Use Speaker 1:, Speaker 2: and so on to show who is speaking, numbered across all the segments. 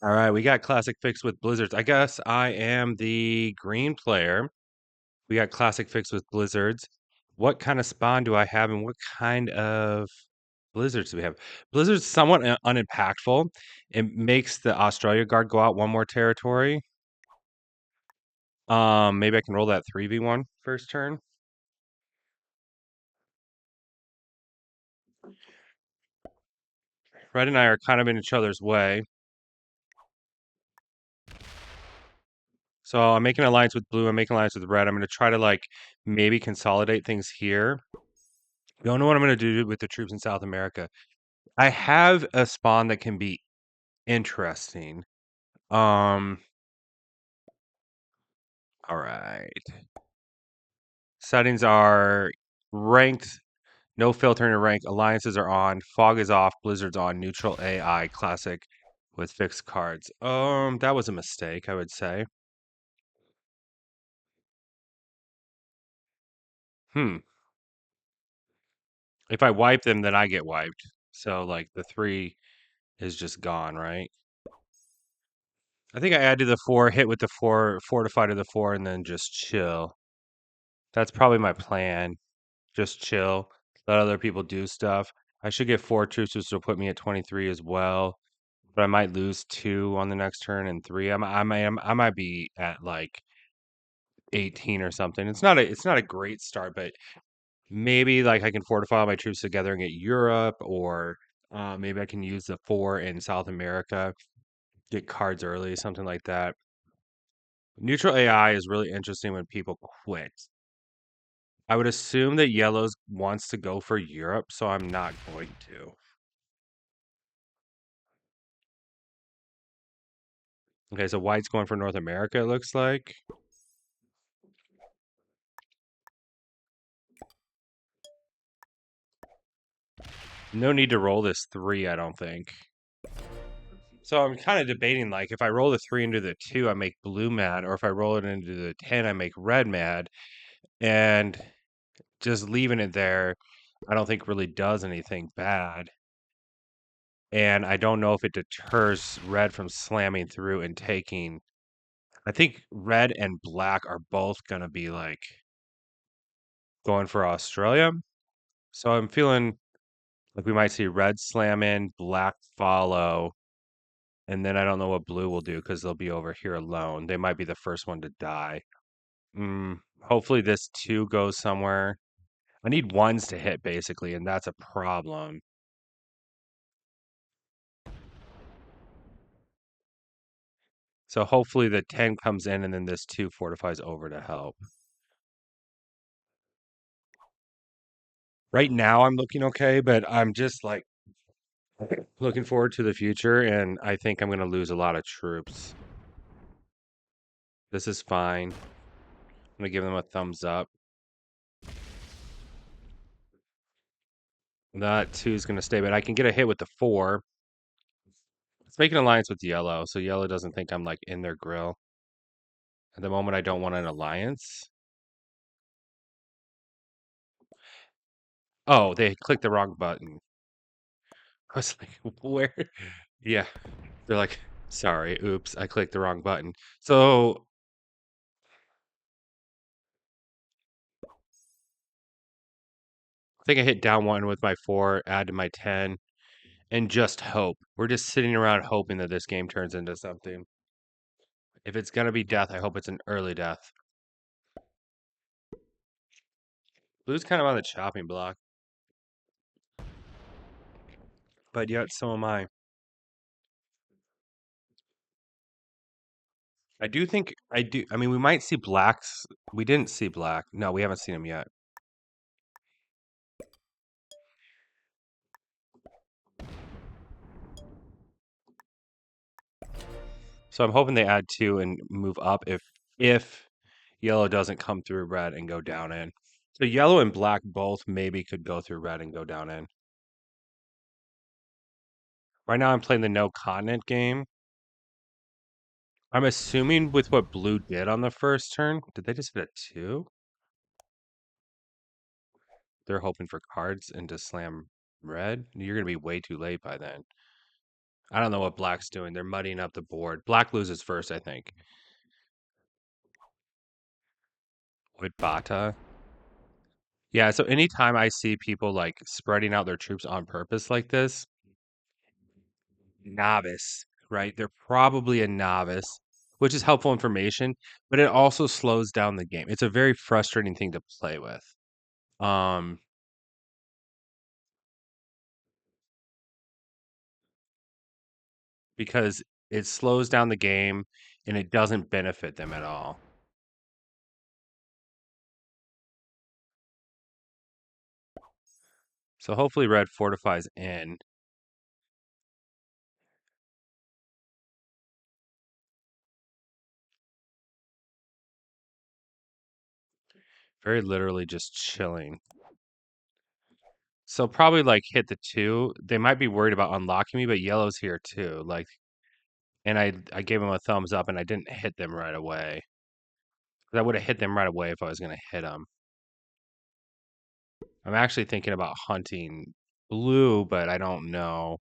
Speaker 1: All right, we got classic fix with blizzards. I guess I am the green player. We got classic fix with blizzards. What kind of spawn do I have, and what kind of blizzards do we have? Blizzards somewhat unimpactful. It makes the Australia guard go out one more territory. Maybe I can roll that 3v1 first turn. Red and I are kind of in each other's way. So I'm making an alliance with blue. I'm making an alliance with red. I'm going to try to maybe consolidate things here. Don't know what I'm going to do with the troops in South America. I have a spawn that can be interesting. Um, all right. Settings are ranked, no filtering or rank. Alliances are on. Fog is off. Blizzard's on. Neutral AI. Classic with fixed cards. That was a mistake, I would say. Hmm. If I wipe them, then I get wiped. So the 3 is just gone, right? I think I add to the 4, hit with the 4, fortify to the 4, and then just chill. That's probably my plan. Just chill, let other people do stuff. I should get 4 troops, which will put me at 23 as well. But I might lose 2 on the next turn and 3. I might be at 18 or something. It's not a great start, but maybe I can fortify all my troops together and get Europe, or maybe I can use the 4 in South America, get cards early, something like that. Neutral AI is really interesting when people quit. I would assume that yellows wants to go for Europe, so I'm not going to. Okay, so white's going for North America, it looks like. No need to roll this 3, I don't think. So I'm kind of debating, if I roll the 3 into the 2, I make blue mad, or if I roll it into the 10, I make red mad. And just leaving it there, I don't think really does anything bad. And I don't know if it deters red from slamming through and taking. I think red and black are both going to be going for Australia. So I'm feeling like we might see red slam in, black follow, and then I don't know what blue will do because they'll be over here alone. They might be the first one to die. Hopefully this 2 goes somewhere. I need ones to hit basically, and that's a problem. So hopefully the 10 comes in and then this 2 fortifies over to help. Right now I'm looking okay, but I'm just looking forward to the future, and I think I'm going to lose a lot of troops. This is fine. I'm going to give them a thumbs up. That 2 is going to stay, but I can get a hit with the 4. Let's make an alliance with yellow, so yellow doesn't think I'm in their grill. At the moment, I don't want an alliance. Oh, they clicked the wrong button. I was like, where? Yeah. They're like, sorry, oops, I clicked the wrong button. So I think I hit down 1 with my 4, add to my 10, and just hope. We're just sitting around hoping that this game turns into something. If it's going to be death, I hope it's an early death. Blue's kind of on the chopping block. But yet, so am I. I do think I do. I mean, we might see blacks. We didn't see black. No, we haven't seen him yet. So I'm hoping they add 2 and move up if yellow doesn't come through red and go down in. So yellow and black both maybe could go through red and go down in. Right now I'm playing the no continent game. I'm assuming with what blue did on the first turn, did they just hit a 2? They're hoping for cards and to slam red. You're gonna be way too late by then. I don't know what black's doing. They're muddying up the board. Black loses first, I think. With Bata. Yeah, so anytime I see people like spreading out their troops on purpose like this, novice, right? They're probably a novice, which is helpful information, but it also slows down the game. It's a very frustrating thing to play with. Um, because it slows down the game and it doesn't benefit them at all. So hopefully red fortifies in. Very literally just chilling. So probably like hit the 2. They might be worried about unlocking me, but yellow's here too. Like, and I gave them a thumbs up and I didn't hit them right away. I would have hit them right away if I was going to hit them. I'm actually thinking about hunting blue, but I don't know.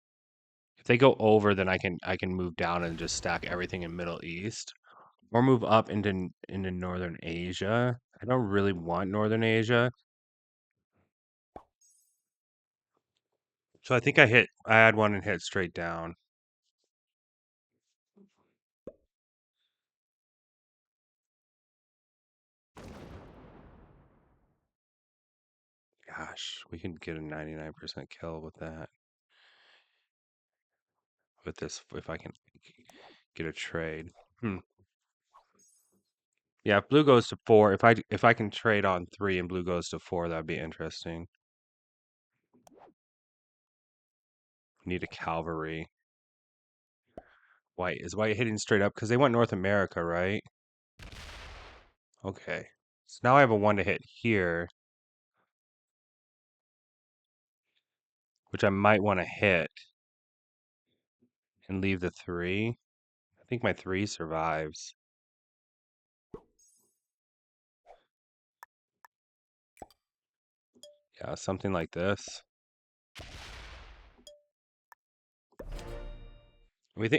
Speaker 1: If they go over, then I can move down and just stack everything in Middle East. Or move up into Northern Asia. I don't really want Northern Asia. So I think I had one and hit straight down. Gosh, we can get a 99% kill with that. With this, if I can get a trade. Hmm. Yeah, if blue goes to 4, if I can trade on 3 and blue goes to 4, that'd be interesting. Need a cavalry. White. Is white hitting straight up? Because they went North America, right? Okay. So now I have a 1 to hit here, which I might want to hit and leave the 3. I think my 3 survives. Yeah, something like this.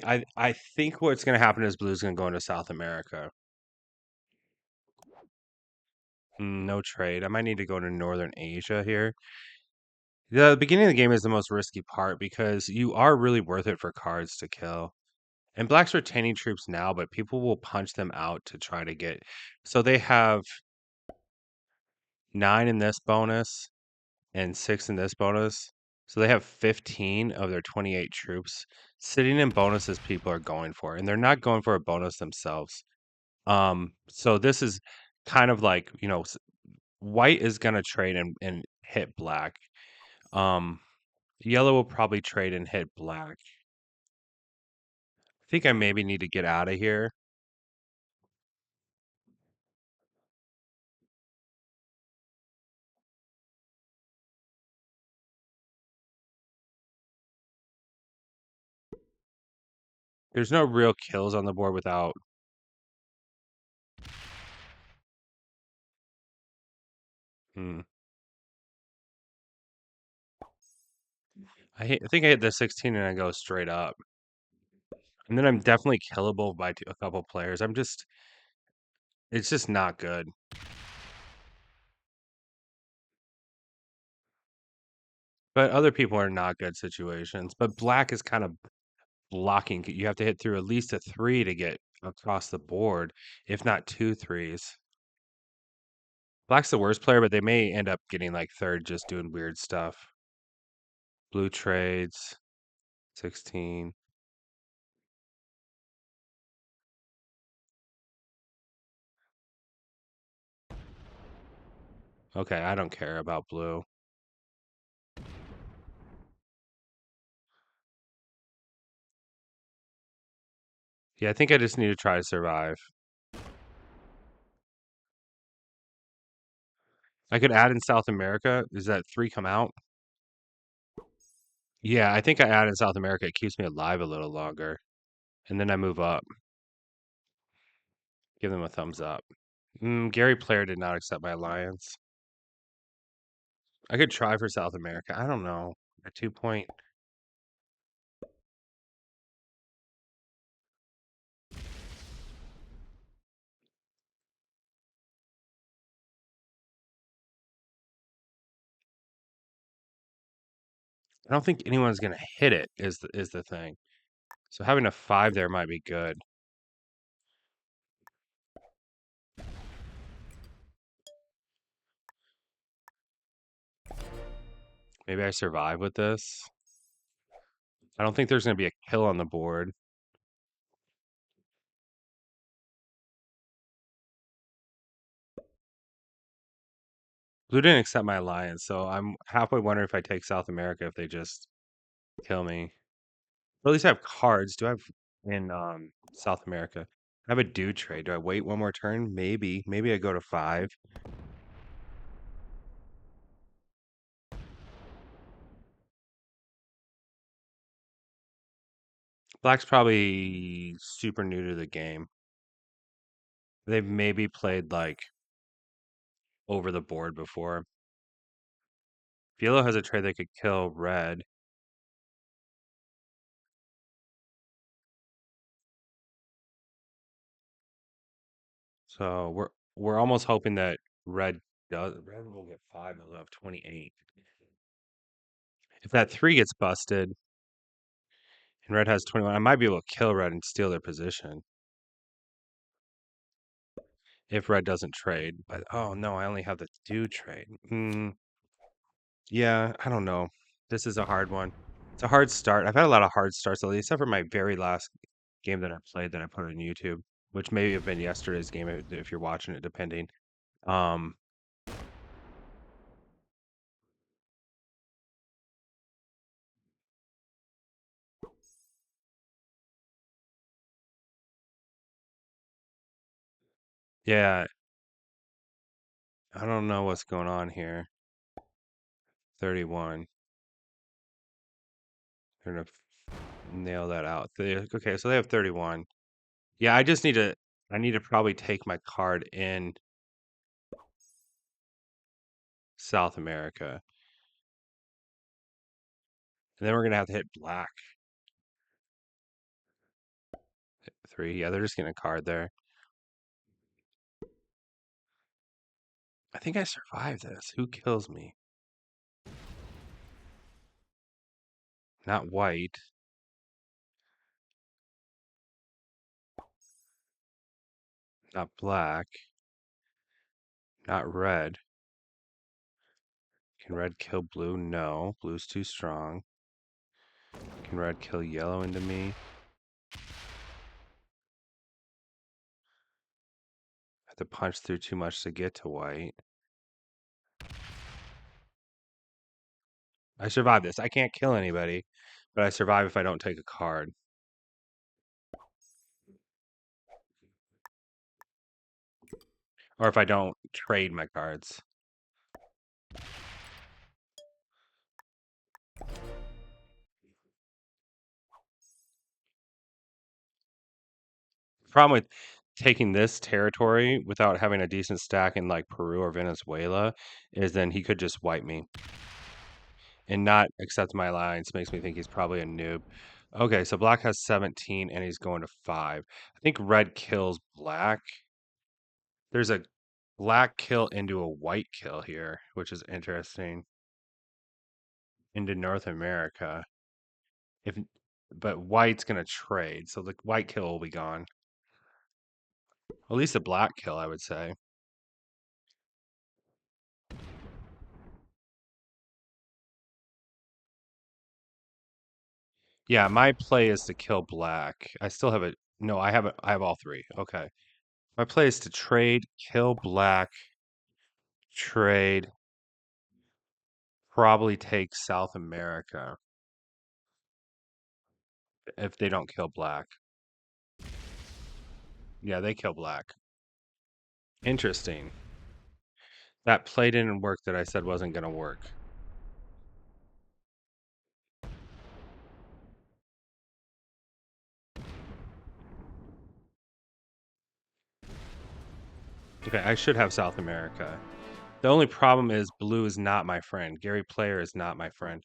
Speaker 1: I think what's gonna happen is blue's gonna go into South America. No trade. I might need to go to Northern Asia here. The beginning of the game is the most risky part because you are really worth it for cards to kill. And black's retaining troops now, but people will punch them out to try to get. So they have 9 in this bonus and 6 in this bonus. So they have 15 of their 28 troops sitting in bonuses people are going for, and they're not going for a bonus themselves. So this is kind of like, white is gonna trade and hit black. Um, yellow will probably trade and hit black. I think I maybe need to get out of here. There's no real kills on the board without. Hmm. I think I hit the 16 and I go straight up. And then I'm definitely killable by a couple players. It's just not good. But other people are not good situations. But black is kind of blocking. You have to hit through at least a 3 to get across the board, if not 2 threes. Black's the worst player, but they may end up getting like third just doing weird stuff. Blue trades, 16. Okay, I don't care about blue. Yeah, I think I just need to try to survive. I could add in South America. Does that 3 come out? Yeah, I think I add in South America. It keeps me alive a little longer. And then I move up. Give them a thumbs up. Gary Player did not accept my alliance. I could try for South America. I don't know. A 2 point. I don't think anyone's gonna hit it. Is the thing. So having a 5 there might be good. Maybe I survive with this. I don't think there's gonna be a kill on the board. Blue didn't accept my alliance, so I'm halfway wondering if I take South America if they just kill me. Or at least I have cards. Do I have in South America? I have a dude trade. Do I wait one more turn? Maybe. Maybe I go to 5. Black's probably super new to the game. They've maybe played like over the board before. If yellow has a trade that could kill red. So we're almost hoping that red will get 5, they'll have 28. If that 3 gets busted and red has 21, I might be able to kill red and steal their position. If red doesn't trade. But oh no, I only have the do trade. Yeah, I don't know. This is a hard one. It's a hard start. I've had a lot of hard starts lately, except for my very last game that I played that I put on YouTube, which may have been yesterday's game if you're watching it, depending. Um, yeah, I don't know what's going on here. 31. They're gonna nail that out. Okay, so they have 31. Yeah, I need to probably take my card in South America. And then we're gonna have to hit black. 3. Yeah, they're just getting a card there. I think I survived this. Who kills me? Not white. Not black. Not red. Can red kill blue? No. Blue's too strong. Can red kill yellow into me? I have to punch through too much to get to white. I survived this. I can't kill anybody, but I survive if I don't take a card. Or if I don't trade my cards. Problem with taking this territory without having a decent stack in like Peru or Venezuela is then he could just wipe me. And not accept my alliance makes me think he's probably a noob. Okay, so black has 17 and he's going to 5. I think red kills black. There's a black kill into a white kill here, which is interesting. Into North America. If but white's gonna trade, so the white kill will be gone. At least the black kill, I would say. Yeah, my play is to kill black. I still have it. No, I have all 3. Okay. My play is to trade, kill black, trade, probably take South America if they don't kill black. Yeah, they kill black. Interesting. That play didn't work that I said wasn't gonna work. Okay, I should have South America. The only problem is blue is not my friend. Gary Player is not my friend.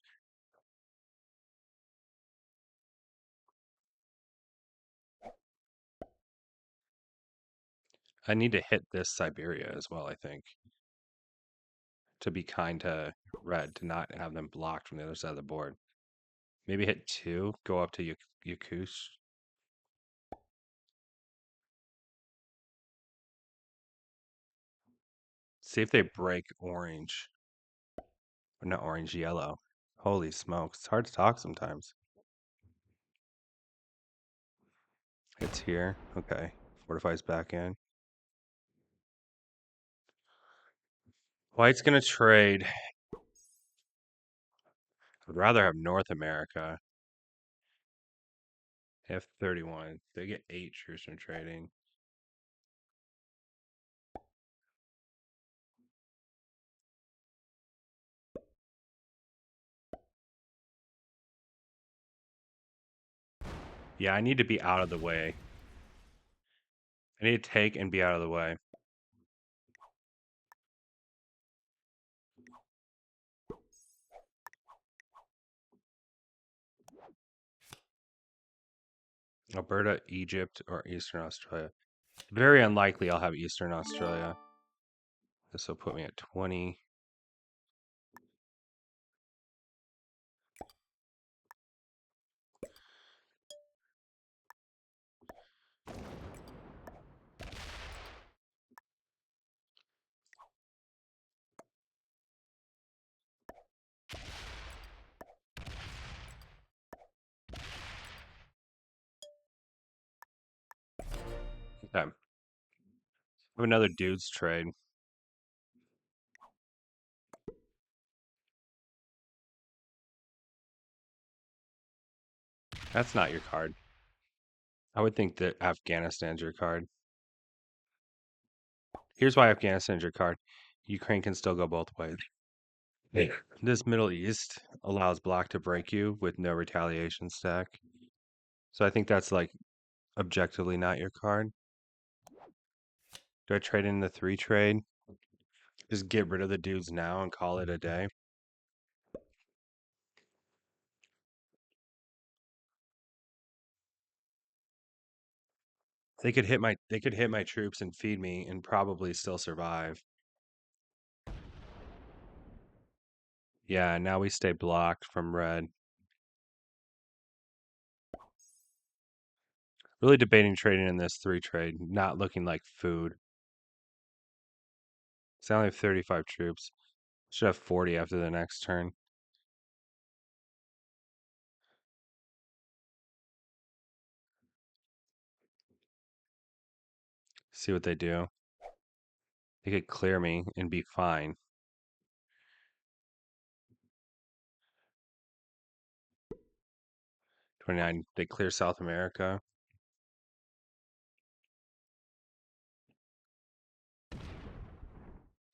Speaker 1: I need to hit this Siberia as well, I think, to be kind to red, to not have them blocked from the other side of the board. Maybe hit 2, go up to Yakush. See if they break orange. Or not orange, yellow. Holy smokes. It's hard to talk sometimes. It's here. Okay. Fortifies back in. White's going to trade. I'd rather have North America. F31. They get 8 troops from trading. Yeah, I need to be out of the way. I need to take and be out of the way. Alberta, Egypt, or Eastern Australia. Very unlikely I'll have Eastern Australia. This will put me at 20. Okay. I have another dudes trade. That's not your card. I would think that Afghanistan's your card. Here's why Afghanistan's your card. Ukraine can still go both ways. Yeah. This Middle East allows black to break you with no retaliation stack. So I think that's like objectively not your card. Do I trade in the 3 trade? Just get rid of the dudes now and call it a day. They could hit my troops and feed me and probably still survive. Yeah, now we stay blocked from red. Really debating trading in this 3 trade, not looking like food. So I only have 35 troops. Should have 40 after the next turn. See what they do. They could clear me and be fine. 29. They clear South America.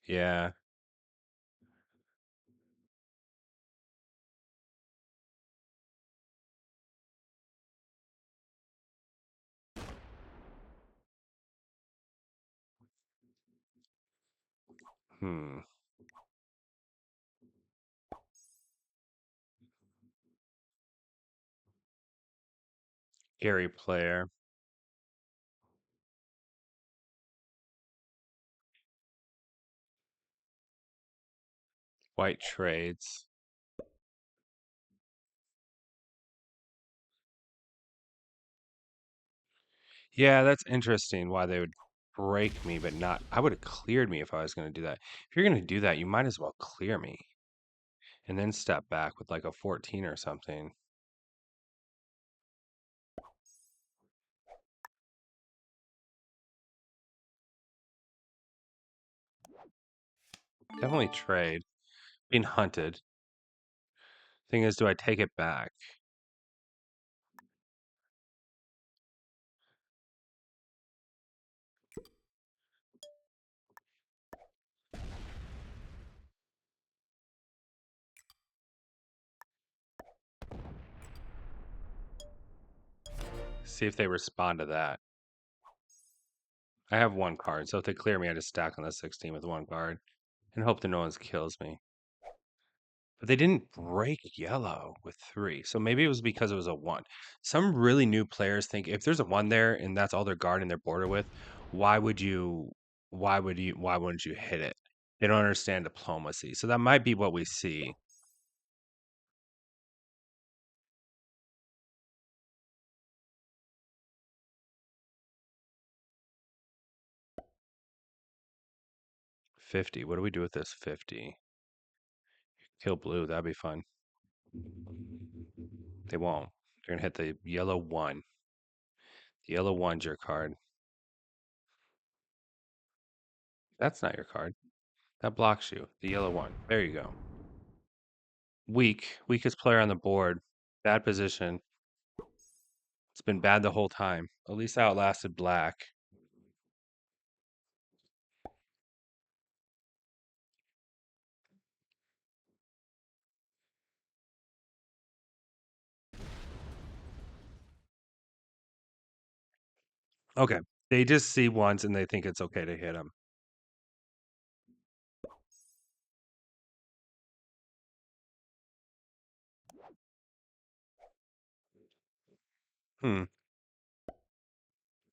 Speaker 1: Yeah. Hmm. Gary player. White trades. Yeah, that's interesting why they would break me, but not. I would have cleared me if I was going to do that. If you're going to do that, you might as well clear me and then step back with like a 14 or something. Definitely trade. Being hunted. Thing is, do I take it back? See if they respond to that. I have 1 card, so if they clear me, I just stack on the 16 with 1 card and hope that no one kills me. But they didn't break yellow with 3, so maybe it was because it was a 1. Some really new players think if there's a 1 there and that's all they're guarding their border with, why would you? Why wouldn't you hit it? They don't understand diplomacy. So that might be what we see. 50. What do we do with this 50? Kill blue. That'd be fun. They won't. They're going to hit the yellow 1. The yellow 1's your card. That's not your card. That blocks you. The yellow 1. There you go. Weak. Weakest player on the board. Bad position. It's been bad the whole time. At least I outlasted black. Okay. They just see ones and they think it's okay to hit them.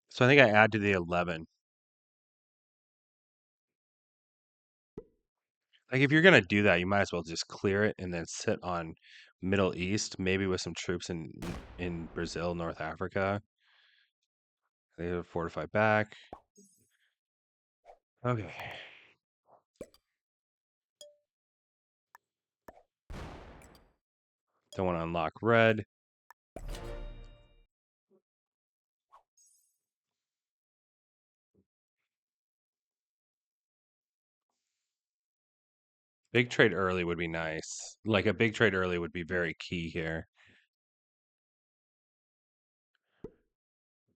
Speaker 1: So I think I add to the 11. Like if you're gonna do that, you might as well just clear it and then sit on Middle East, maybe with some troops in Brazil, North Africa. They have a fortified back. Okay. Don't want to unlock red. Big trade early would be nice. Like a big trade early would be very key here.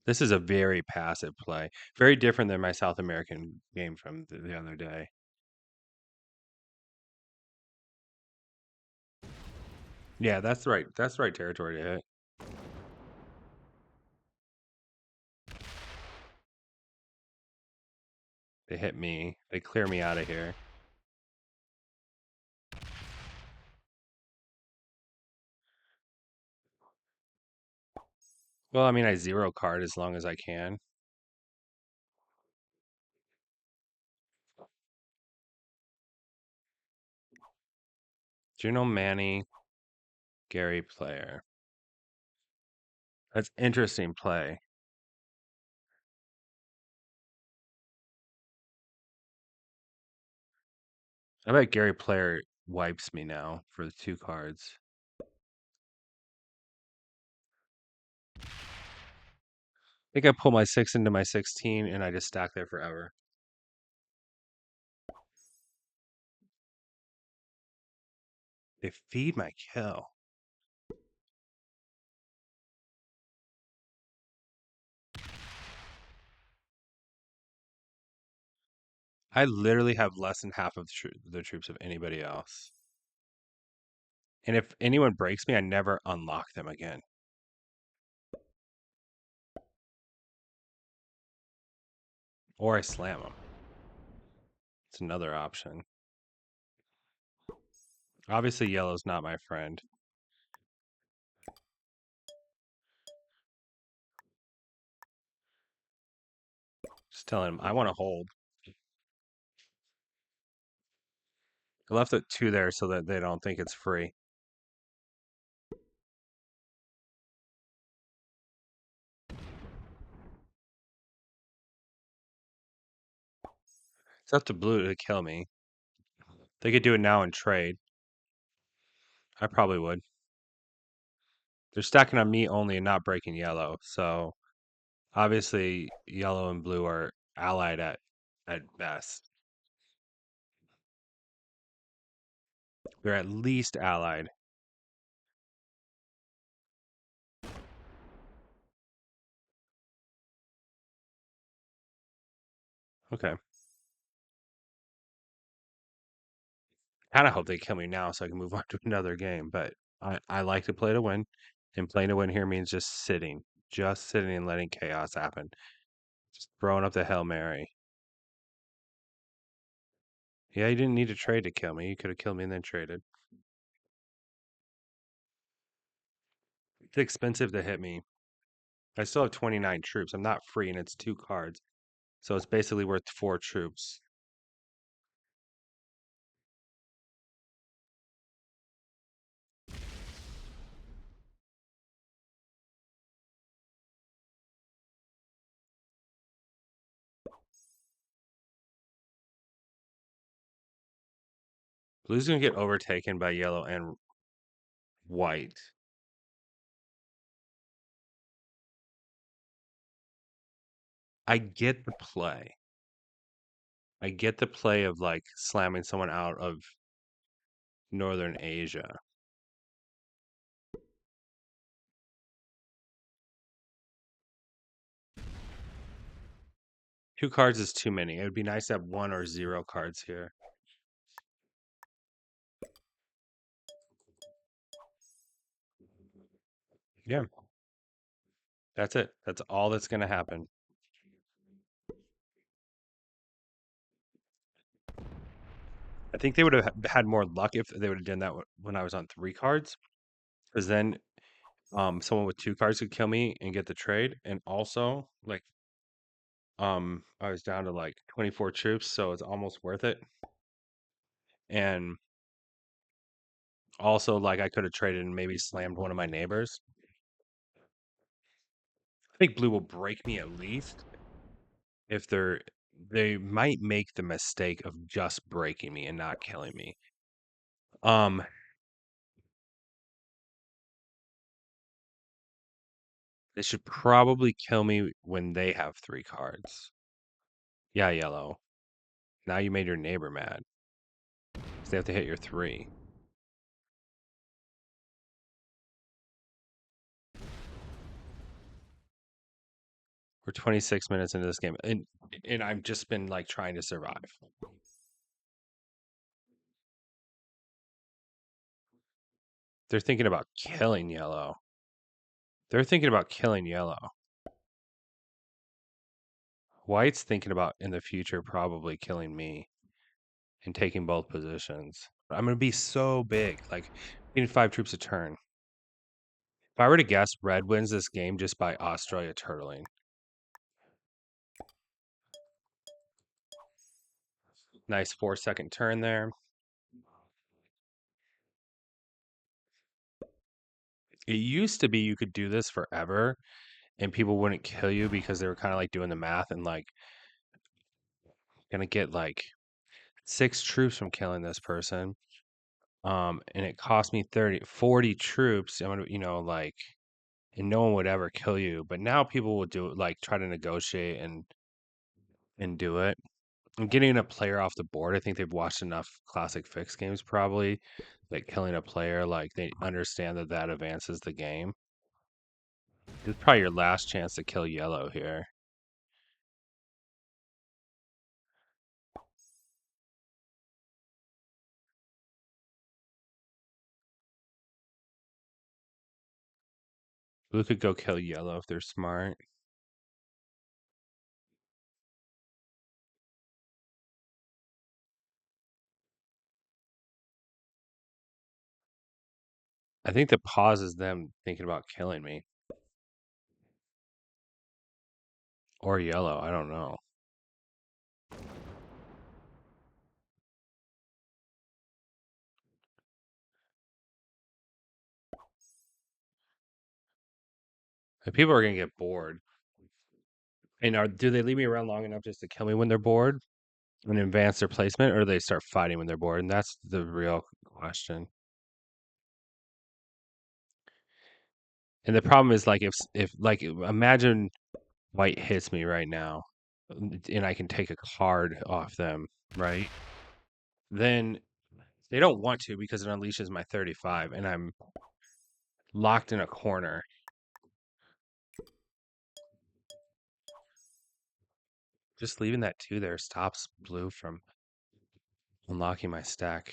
Speaker 1: This is a very passive play. Very different than my South American game from the other day. Yeah, that's right. That's the right territory to hit. They hit me. They clear me out of here. Well, I mean, I zero card as long as I can. Juno Manny, Gary player. That's interesting play. I bet Gary player wipes me now for the 2 cards. I think I pull my 6 into my 16 and I just stack there forever. They feed my kill. I literally have less than half of the troops of anybody else. And if anyone breaks me, I never unlock them again. Or I slam them. It's another option. Obviously, yellow's not my friend. Just telling him I want to hold. I left it 2 there so that they don't think it's free. It's up to blue to kill me. They could do it now and trade. I probably would. They're stacking on me only and not breaking yellow. So obviously yellow and blue are allied at best. They're at least allied. Okay. Kind of hope they kill me now so I can move on to another game. But I like to play to win. And playing to win here means just sitting. Just sitting and letting chaos happen. Just throwing up the Hail Mary. Yeah, you didn't need to trade to kill me. You could have killed me and then traded. It's expensive to hit me. I still have 29 troops. I'm not free and it's 2 cards. So it's basically worth 4 troops. Blue's gonna get overtaken by yellow and white. I get the play. I get the play of like slamming someone out of Northern Asia. Two cards is too many. It would be nice to have 1 or 0 cards here. Yeah, that's it. That's all that's going to happen. I think they would have had more luck if they would have done that when I was on 3 cards, because then someone with 2 cards could kill me and get the trade, and also like I was down to like 24 troops, so it's almost worth it. And also like I could have traded and maybe slammed one of my neighbors. I think blue will break me at least if they might make the mistake of just breaking me and not killing me. Um they should probably kill me when they have 3 cards. Yeah, yellow. Now you made your neighbor mad. 'Cause they have to hit your 3. We're 26 minutes into this game, and I've just been like trying to survive. They're thinking about killing yellow. They're thinking about killing yellow. White's thinking about in the future probably killing me and taking both positions. I'm gonna be so big, like getting 5 troops a turn. If I were to guess, red wins this game just by Australia turtling. Nice 4-second turn there. It used to be you could do this forever and people wouldn't kill you because they were kind of like doing the math and like gonna get like 6 troops from killing this person. And it cost me 40 troops. I'm gonna, like, and no one would ever kill you. But now people will do it, like try to negotiate and do it. And getting a player off the board, I think they've watched enough classic fix games probably. Like killing a player, like they understand that that advances the game. It's probably your last chance to kill yellow here. Blue could go kill yellow if they're smart. I think the pause is them thinking about killing me. Or yellow, I don't know. And people are gonna get bored. And do they leave me around long enough just to kill me when they're bored and advance their placement, or do they start fighting when they're bored? And that's the real question. And the problem is like if like imagine white hits me right now, and I can take a card off them, right? Then they don't want to because it unleashes my 35, and I'm locked in a corner. Just leaving that 2 there stops blue from unlocking my stack.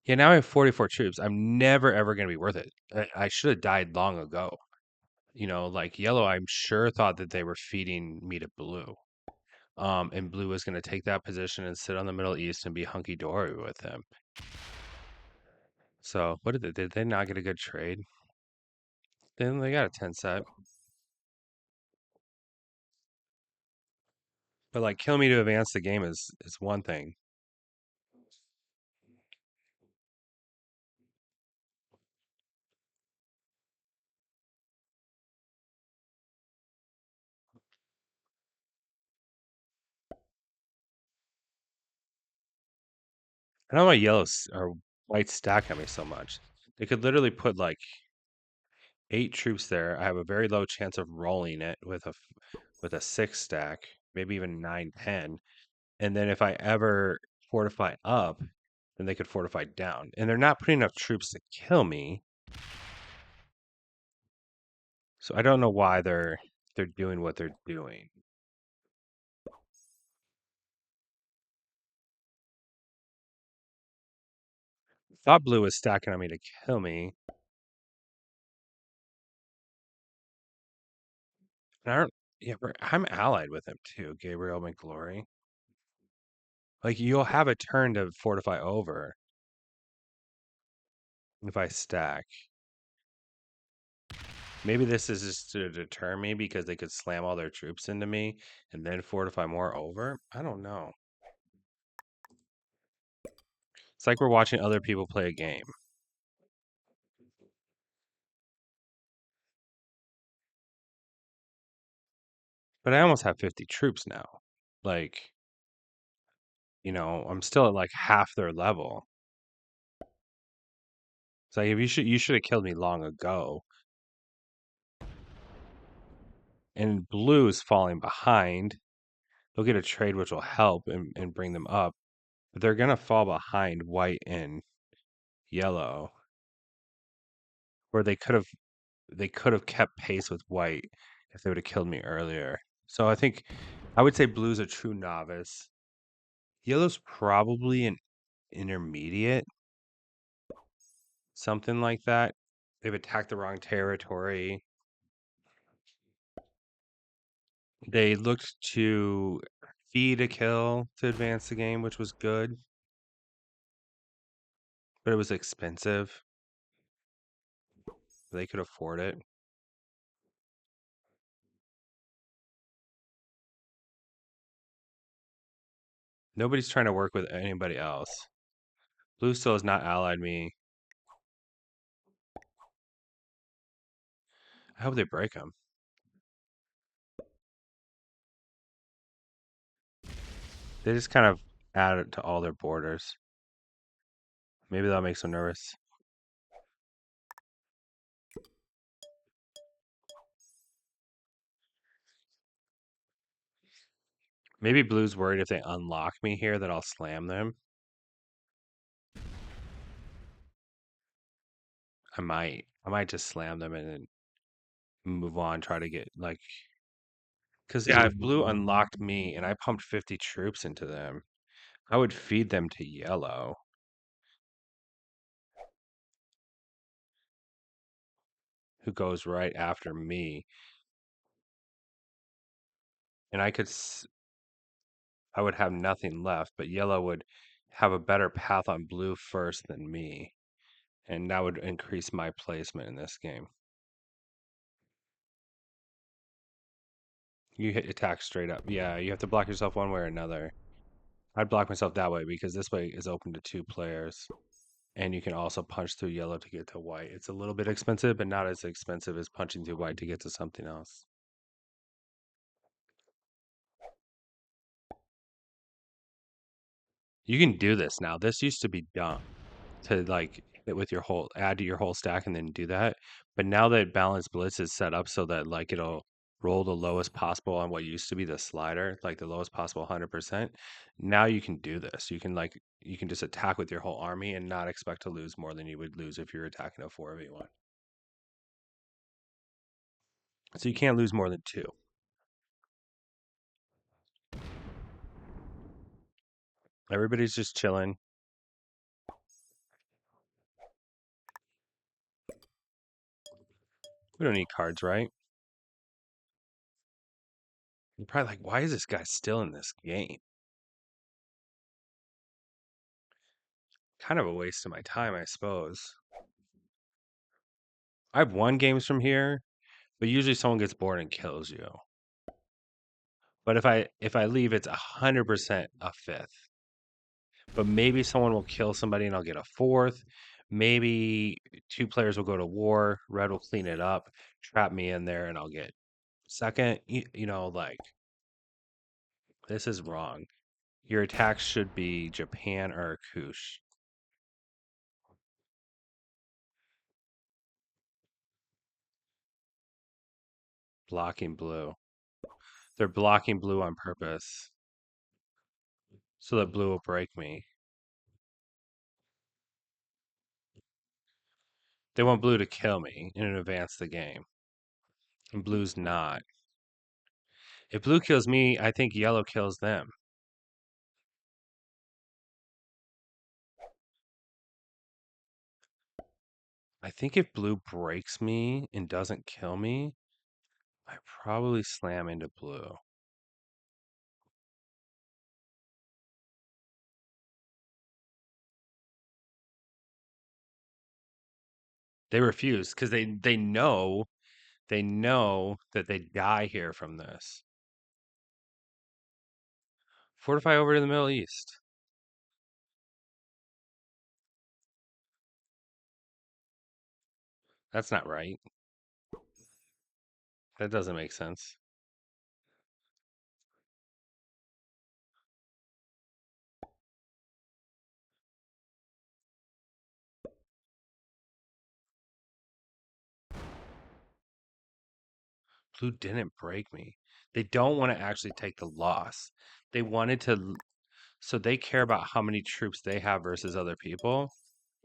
Speaker 1: Yeah, now I have 44 troops. I'm never ever going to be worth it. I should have died long ago. Like yellow, I'm sure thought that they were feeding me to blue. And blue was going to take that position and sit on the Middle East and be hunky dory with them. So what did they not get a good trade? Then they got a 10 set. But like kill me to advance the game is one thing. I don't know why yellows or white stack at me so much. They could literally put like 8 troops there. I have a very low chance of rolling it with a 6 stack, maybe even 9, 10. And then if I ever fortify up, then they could fortify down. And they're not putting enough troops to kill me. So I don't know why they're doing what they're doing. Thought blue was stacking on me to kill me. And I don't yeah, I'm allied with him too, Gabriel McGlory. Like you'll have a turn to fortify over if I stack. Maybe this is just to deter me because they could slam all their troops into me and then fortify more over. I don't know. It's like we're watching other people play a game. But I almost have 50 troops now. Like, I'm still at like half their level. It's like if you should have killed me long ago. And blue is falling behind. They'll get a trade which will help and bring them up. But they're gonna fall behind white and yellow. Where they could have kept pace with white if they would have killed me earlier. So I would say blue's a true novice. Yellow's probably an intermediate, something like that. They've attacked the wrong territory. They looked to feed a kill to advance the game, which was good, but it was expensive. They could afford it. Nobody's trying to work with anybody else. Blue still has not allied me. I hope they break them. They just kind of add it to all their borders. Maybe that'll make them nervous. Maybe blue's worried if they unlock me here that I'll slam them. I might just slam them and then move on, try to get like, because yeah, if blue unlocked me and I pumped 50 troops into them, I would feed them to yellow, who goes right after me, and I would have nothing left, but yellow would have a better path on blue first than me, and that would increase my placement in this game. You hit attack straight up. Yeah, you have to block yourself one way or another. I'd block myself that way because this way is open to 2 players. And you can also punch through yellow to get to white. It's a little bit expensive, but not as expensive as punching through white to get to something else. You can do this now. This used to be dumb to like hit with your whole add to your whole stack and then do that. But now that Balance Blitz is set up so that like it'll roll the lowest possible on what used to be the slider, like the lowest possible 100%. Now you can do this. You can just attack with your whole army and not expect to lose more than you would lose if you're attacking a 4v1. So you can't lose more than 2. Everybody's just chilling. We don't need cards, right? You're probably like, why is this guy still in this game? Kind of a waste of my time, I suppose. I've won games from here, but usually someone gets bored and kills you. But if I leave, it's 100% a fifth. But maybe someone will kill somebody and I'll get a fourth. Maybe 2 players will go to war. Red will clean it up, trap me in there, and I'll get second. Like this is wrong. Your attacks should be Japan or Kush. blocking blue. They're blocking blue on purpose so that blue will break me. They want blue to kill me and advance the game. And blue's not. If blue kills me, I think yellow kills them. I think if blue breaks me and doesn't kill me, I probably slam into blue. They refuse because they know that they die here from this. Fortify over to the Middle East. That's not right. That doesn't make sense. Blue didn't break me. They don't want to actually take the loss. They wanted to, so they care about how many troops they have versus other people,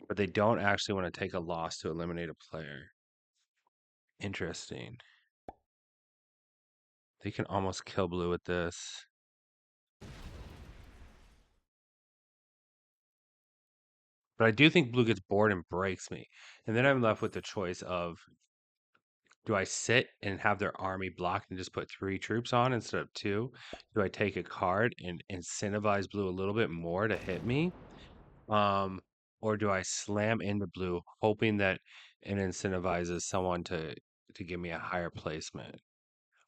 Speaker 1: but they don't actually want to take a loss to eliminate a player. Interesting. They can almost kill blue with this. But I do think blue gets bored and breaks me. And then I'm left with the choice of, do I sit and have their army blocked and just put 3 troops on instead of 2? Do I take a card and incentivize blue a little bit more to hit me? Um, or do I slam into blue, hoping that it incentivizes someone to give me a higher placement?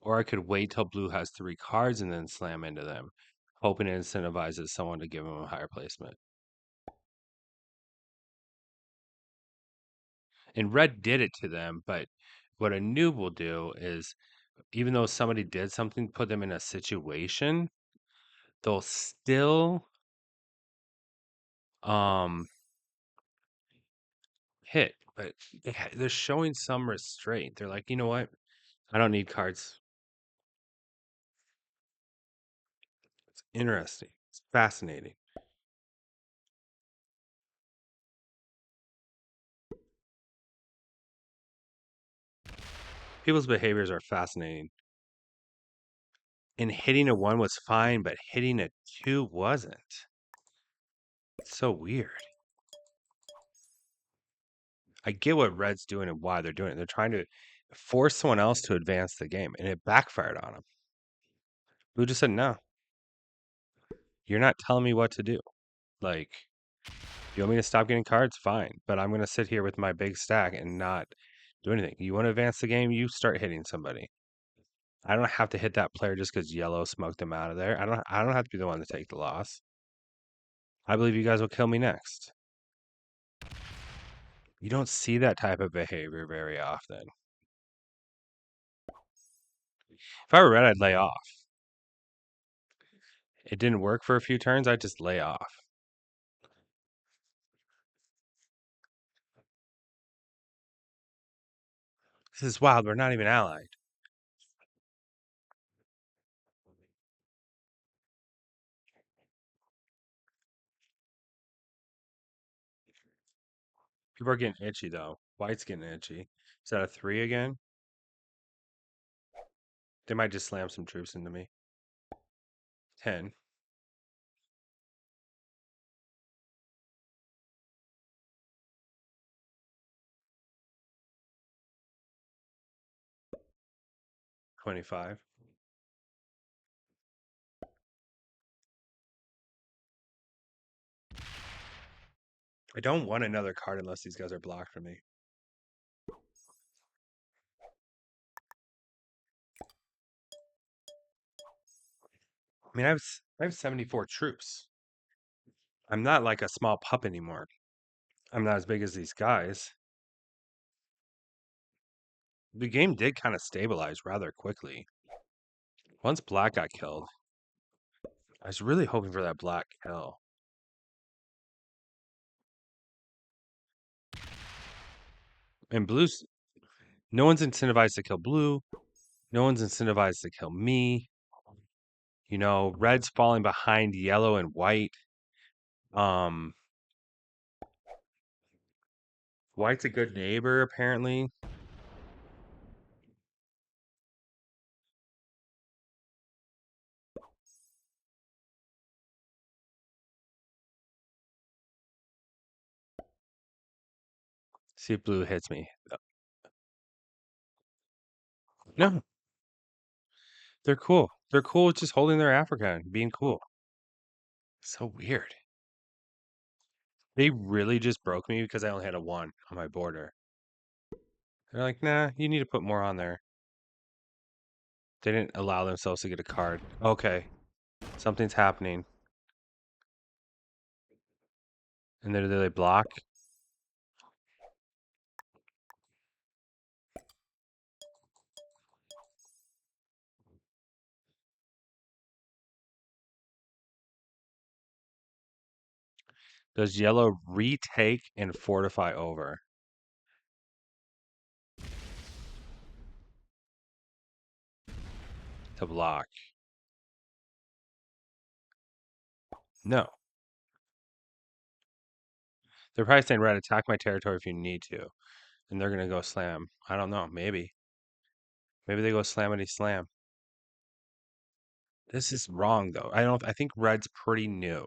Speaker 1: Or I could wait till blue has 3 cards and then slam into them, hoping it incentivizes someone to give them a higher placement. And red did it to them, but what a noob will do is, even though somebody did something, put them in a situation, they'll still um hit, but they're showing some restraint. They're like, you know what? I don't need cards. It's interesting. It's fascinating. People's behaviors are fascinating. And hitting a 1 was fine, but hitting a 2 wasn't. It's so weird. I get what red's doing and why they're doing it. They're trying to force someone else to advance the game, and it backfired on them. Blue just said, no, you're not telling me what to do. Like, you want me to stop getting cards? Fine. But I'm going to sit here with my big stack and not do anything. You want to advance the game? You start hitting somebody. I don't have to hit that player just because yellow smoked them out of there. I don't have to be the one to take the loss. I believe you guys will kill me next. You don't see that type of behavior very often. If I were red, I'd lay off. It didn't work for a few turns, I'd just lay off. This is wild. We're not even allied. People are getting itchy, though. White's getting itchy. Is that a 3 again? They might just slam some troops into me. 10. 25. I don't want another card unless these guys are blocked for me. I mean, I have 74 troops. I'm not like a small pup anymore. I'm not as big as these guys. The game did kind of stabilize rather quickly. Once black got killed, I was really hoping for that black kill. And blue's, no one's incentivized to kill blue. No one's incentivized to kill me. Red's falling behind yellow and white. Um, White's a good neighbor, apparently. See if blue hits me. No, they're cool. They're cool with just holding their Africa and being cool. So weird. They really just broke me because I only had a 1 on my border. They're like, nah, you need to put more on there. They didn't allow themselves to get a card. Okay, something's happening. And then do they block? Does yellow retake and fortify over to block? No. They're probably saying, red, attack my territory if you need to. And they're going to go slam. I don't know. Maybe. Maybe they go slamity slam. This is wrong, though. I think red's pretty new.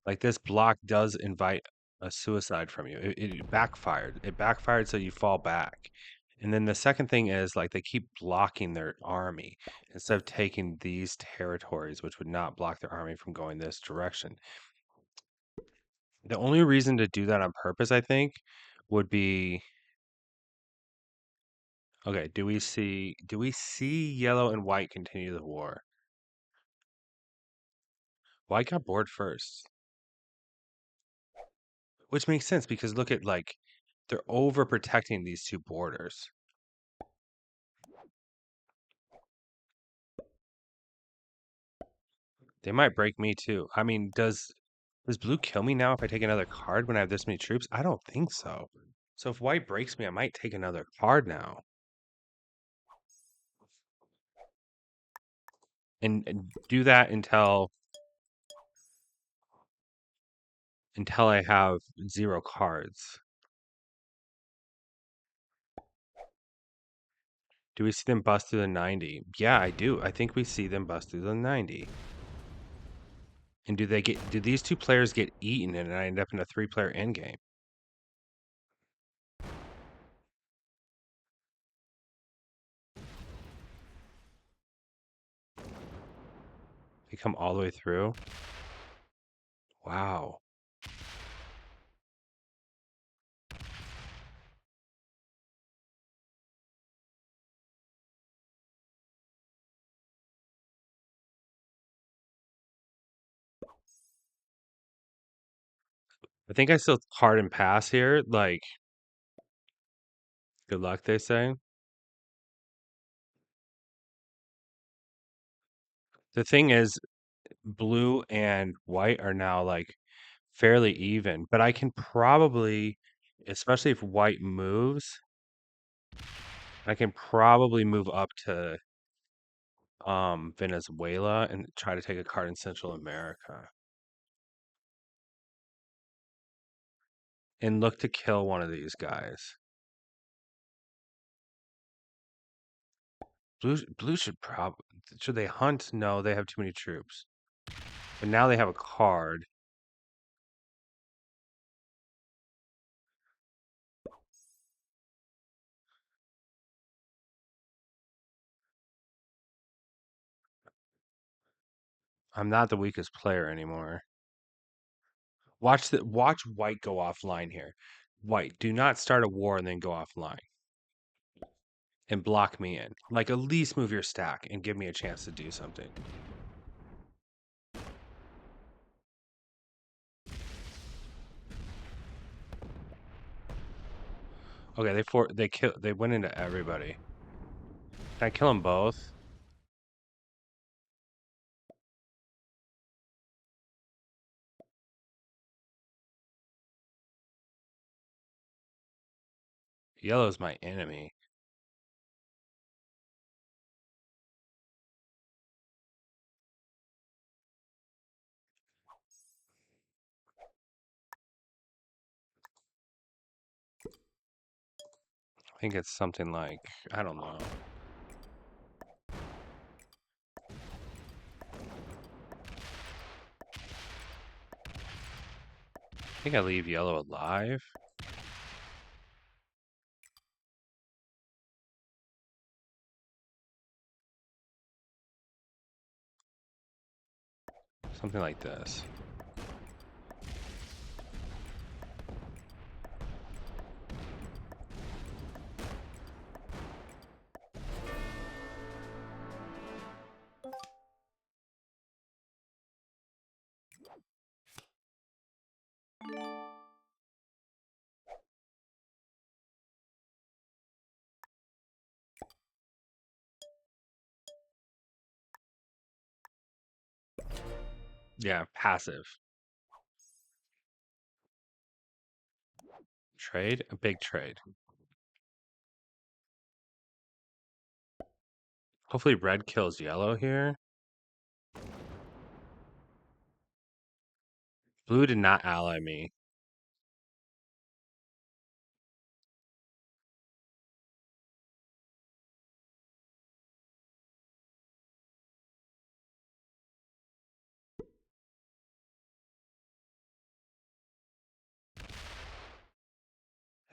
Speaker 1: Like, this block does invite a suicide from you. It backfired. It backfired, so you fall back. And then the second thing is, like, they keep blocking their army instead of taking these territories, which would not block their army from going this direction. The only reason to do that on purpose, I think, would be okay, do we see yellow and white continue the war? White got bored first. Which makes sense because look at like they're overprotecting these two borders. They might break me too. I mean, does blue kill me now if I take another card when I have this many troops? I don't think so. So if white breaks me, I might take another card now. And do that until I have 0 cards. Do we see them bust through the 90? Yeah, I do. I think we see them bust through the 90. And do these two players get eaten and I end up in a 3-player endgame? They come all the way through? Wow. I think I still card and pass here. Like, good luck, they say. The thing is, blue and white are now like fairly even, but I can probably, especially if white moves, I can probably move up to Venezuela and try to take a card in Central America and look to kill one of these guys. Blue should they hunt? No, they have too many troops. But now they have a card. I'm not the weakest player anymore. Watch white go offline here. White, do not start a war and then go offline and block me in. Like, at least move your stack and give me a chance to do something. Okay, they went into everybody. Can I kill them both? Yellow's my enemy. I think it's something like, I don't know. I think I leave yellow alive. Something like this. Yeah, passive. Trade? A big trade. Hopefully red kills yellow here. Blue did not ally me.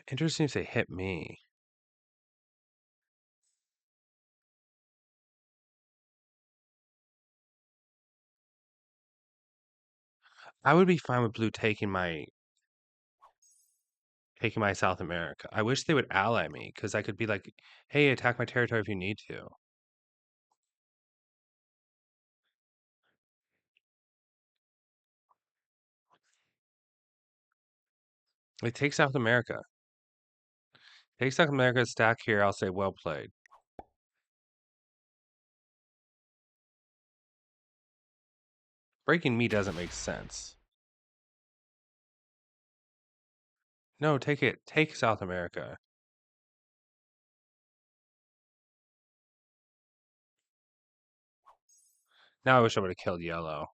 Speaker 1: Interesting if they hit me. I would be fine with blue taking my South America. I wish they would ally me because I could be like, hey, attack my territory if you need to. Like, take South America. Take South America, stack here. I'll say, well played. Breaking me doesn't make sense. No, take it. Take South America. Now I wish I would have killed yellow.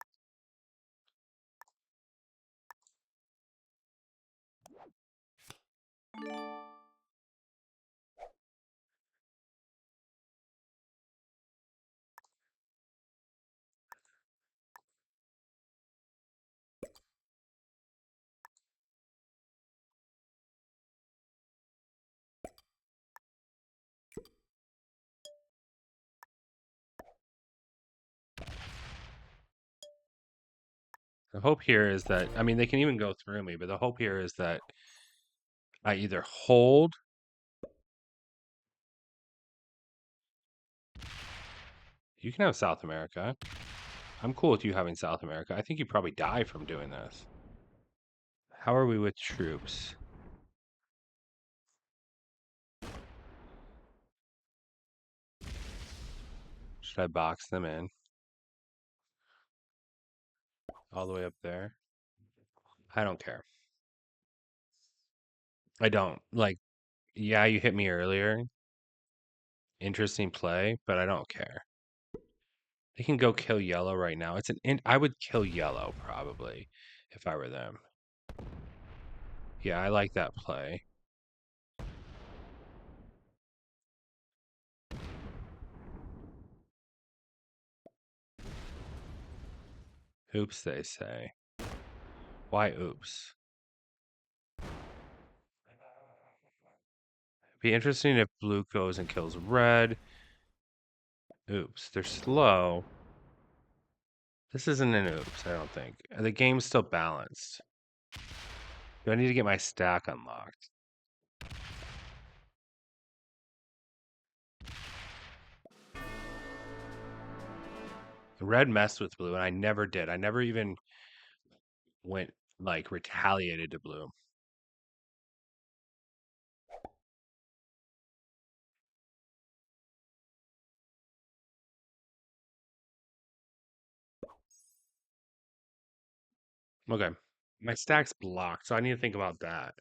Speaker 1: The hope here is that, I mean, they can even go through me, but the hope here is that I either hold. You can have South America. I'm cool with you having South America. I think you probably die from doing this. How are we with troops? Should I box them in? All the way up there? I don't care. I don't. Like, yeah, you hit me earlier. Interesting play, but I don't care. They can go kill yellow right now. I would kill yellow probably if I were them. Yeah, I like that play. Oops, they say. Why oops? Be interesting if blue goes and kills red. Oops, they're slow. This isn't an oops, I don't think. The game's still balanced. Do I need to get my stack unlocked? Red messed with blue, and I never did. I never even went, like, retaliated to blue. Okay. My stack's blocked, so I need to think about that.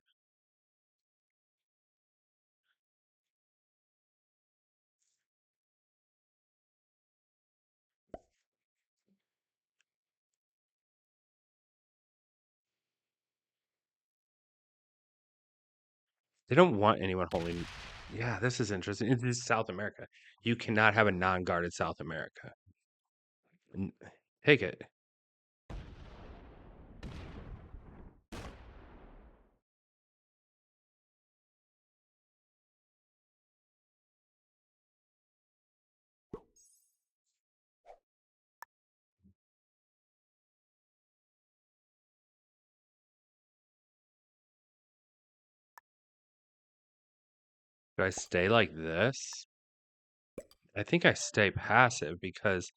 Speaker 1: They don't want anyone holding Yeah, this is interesting. This is South America. You cannot have a non-guarded South America. N- Take it. Do I stay like this? I think I stay passive because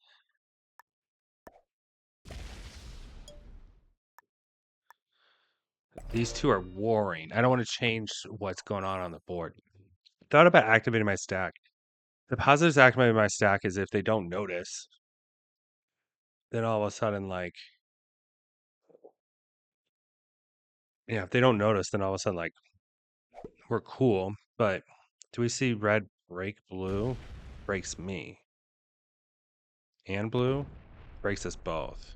Speaker 1: these two are warring. I don't want to change what's going on the board. Thought about activating my stack. The positives activating my stack is if they don't notice, then all of a sudden, like, yeah, if they don't notice, then all of a sudden, like, we're cool. But do we see red break blue? Breaks me. And blue breaks us both.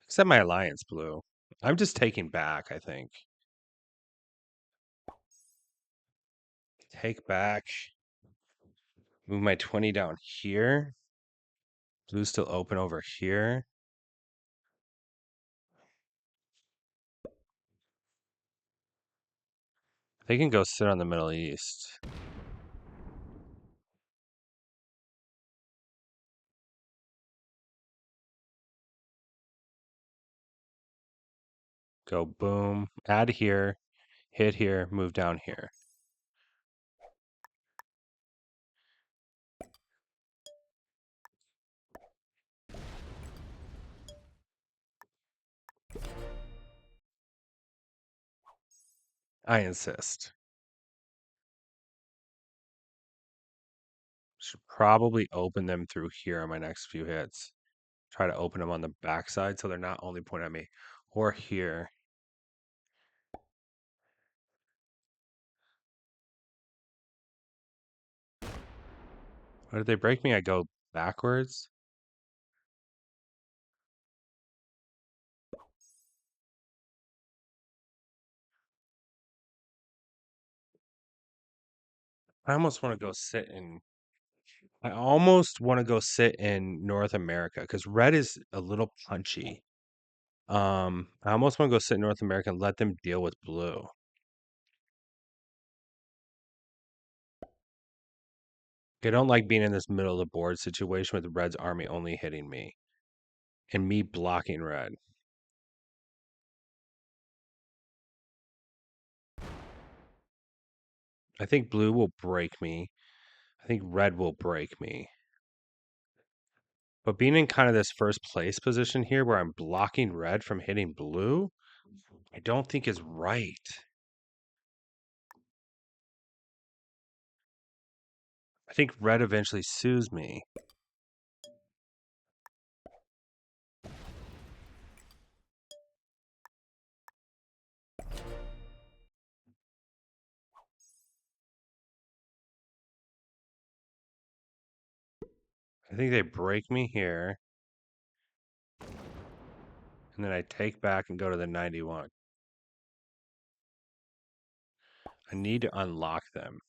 Speaker 1: Except my alliance blue. I'm just taking back, I think. Take back. Move my 20 down here. Blue's still open over here. They can go sit on the Middle East. Go boom. Add here. Hit here. Move down here. I insist. Should probably open them through here on my next few hits. Try to open them on the backside so they're not only pointing at me. Or here. Why did they break me? I go backwards. I almost want to go sit in. I almost want to go sit in North America because red is a little punchy. I almost want to go sit in North America and let them deal with blue. I don't like being in this middle of the board situation with red's army only hitting me and me blocking red. I think blue will break me. I think red will break me. But being in kind of this first place position here where I'm blocking red from hitting blue, I don't think is right. I think red eventually sues me. I think they break me here. And then I take back and go to the 91. I need to unlock them.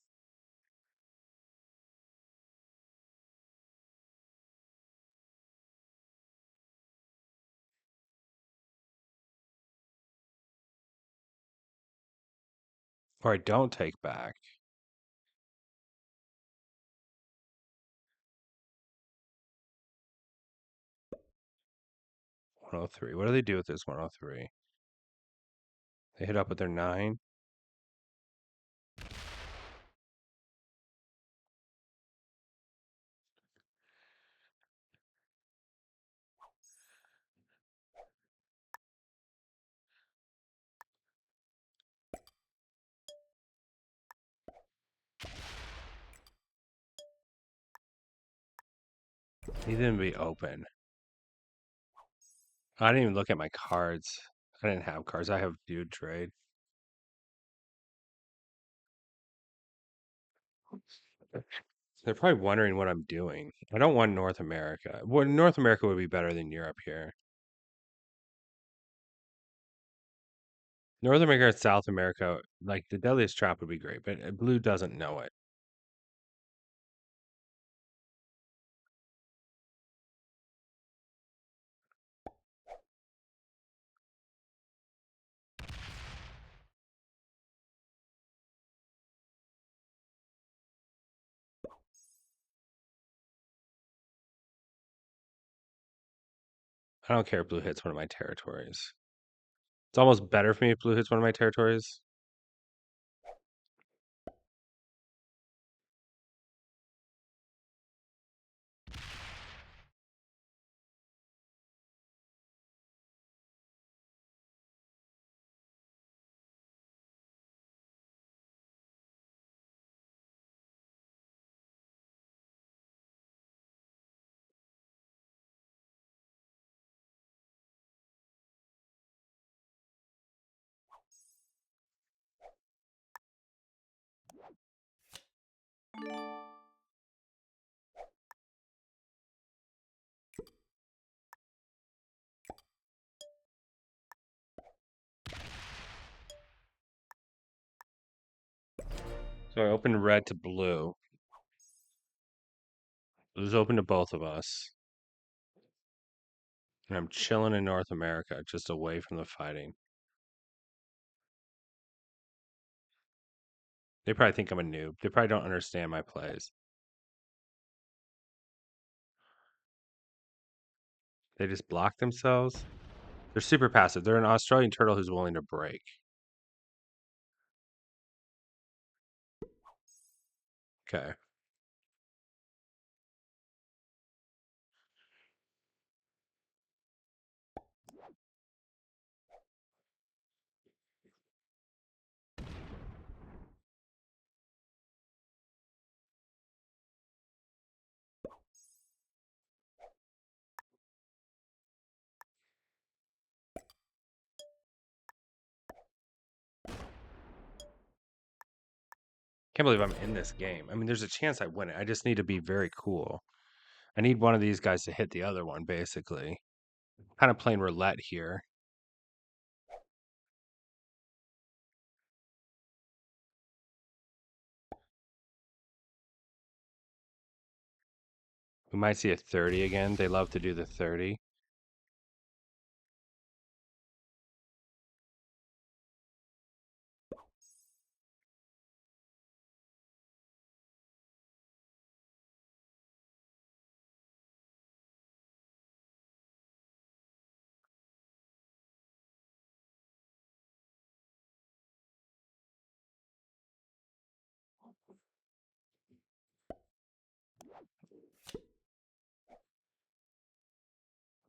Speaker 1: Or I don't take back. 103. What do they do with this 103? They hit up with their 9. Need them to be open. I didn't even look at my cards. I didn't have cards. I have viewed trade. They're probably wondering what I'm doing. I don't want North America. Well, North America would be better than Europe here. North America and South America, like the deadliest trap would be great, but blue doesn't know it. I don't care if blue hits one of my territories. It's almost better for me if blue hits one of my territories. So I opened red to blue. Blue's open to both of us. And I'm chilling in North America, just away from the fighting. They probably think I'm a noob. They probably don't understand my plays. They just block themselves. They're super passive. They're an Australian turtle who's willing to break. Okay. Can't believe I'm in this game. I mean, there's a chance I win it. I just need to be very cool. I need one of these guys to hit the other one, basically. Kind of playing roulette here. We might see a 30 again. They love to do the 30.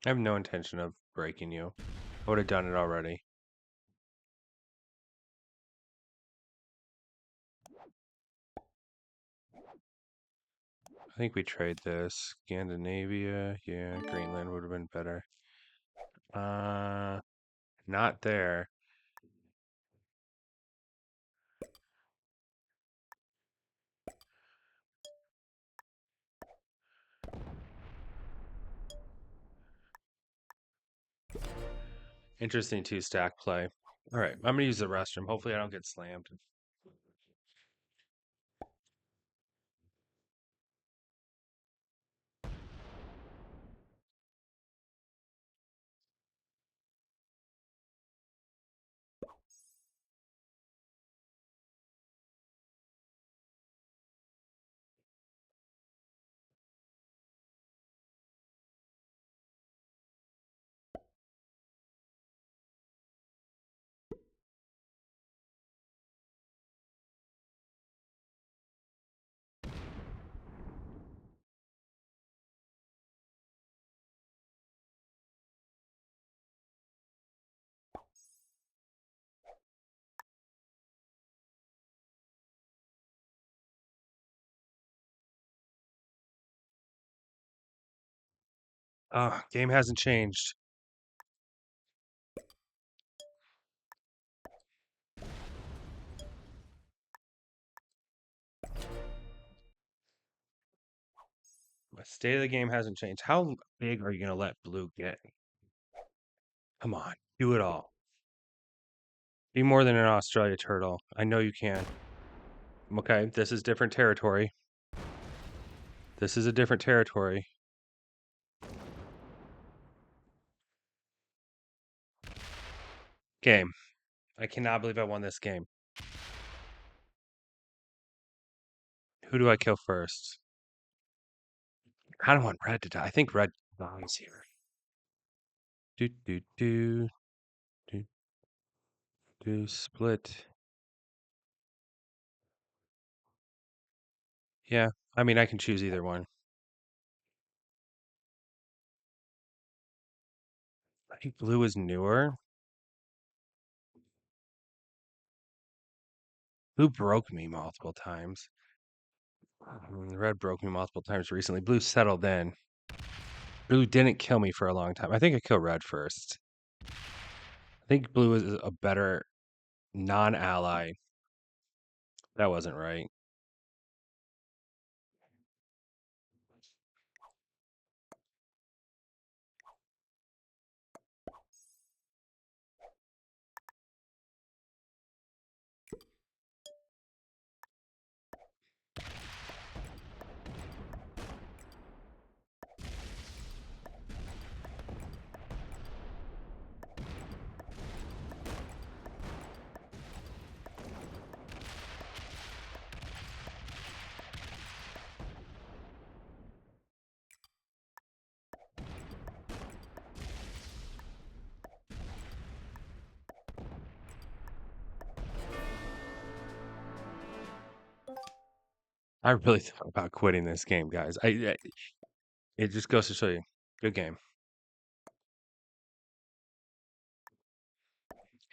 Speaker 1: I have no intention of breaking you. I would have done it already. I think we trade this. Scandinavia. Yeah, Greenland would have been better. Not there. Interesting two stack play. All right, I'm gonna use the restroom. Hopefully, I don't get slammed. Game hasn't changed. The state of the game hasn't changed. How big are you gonna let blue get? Come on, do it all. Be more than an Australia turtle. I know you can. Okay, this is different territory. This is a different territory. Game. I cannot believe I won this game. Who do I kill first? I don't want red to die. I think red dies here. Do do do do do split. Yeah, I mean I can choose either one. I think blue is newer. Blue broke me multiple times. Red broke me multiple times recently. Blue settled in. Blue didn't kill me for a long time. I think I killed red first. I think blue is a better non-ally. That wasn't right. I really thought about quitting this game, guys. It just goes to show you, good game.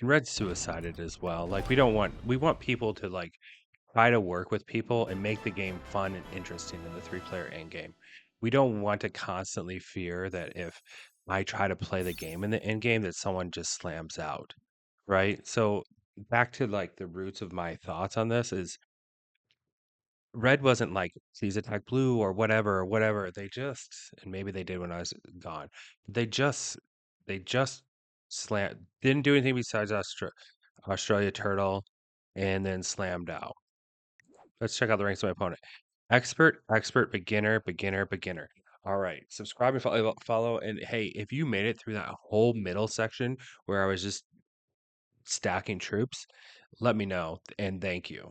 Speaker 1: And red suicided as well. Like we want people to like try to work with people and make the game fun and interesting in the three-player end game. We don't want to constantly fear that if I try to play the game in the end game that someone just slams out, right? So back to like the roots of my thoughts on this is red wasn't like please attack blue or whatever. They just and maybe they did when I was gone. They just they just didn't do anything besides Australia turtle and then slammed out. Let's check out the ranks of my opponent. Expert, expert, beginner, beginner, beginner. All right. Subscribe and follow. And hey, if you made it through that whole middle section where I was just stacking troops, let me know and thank you.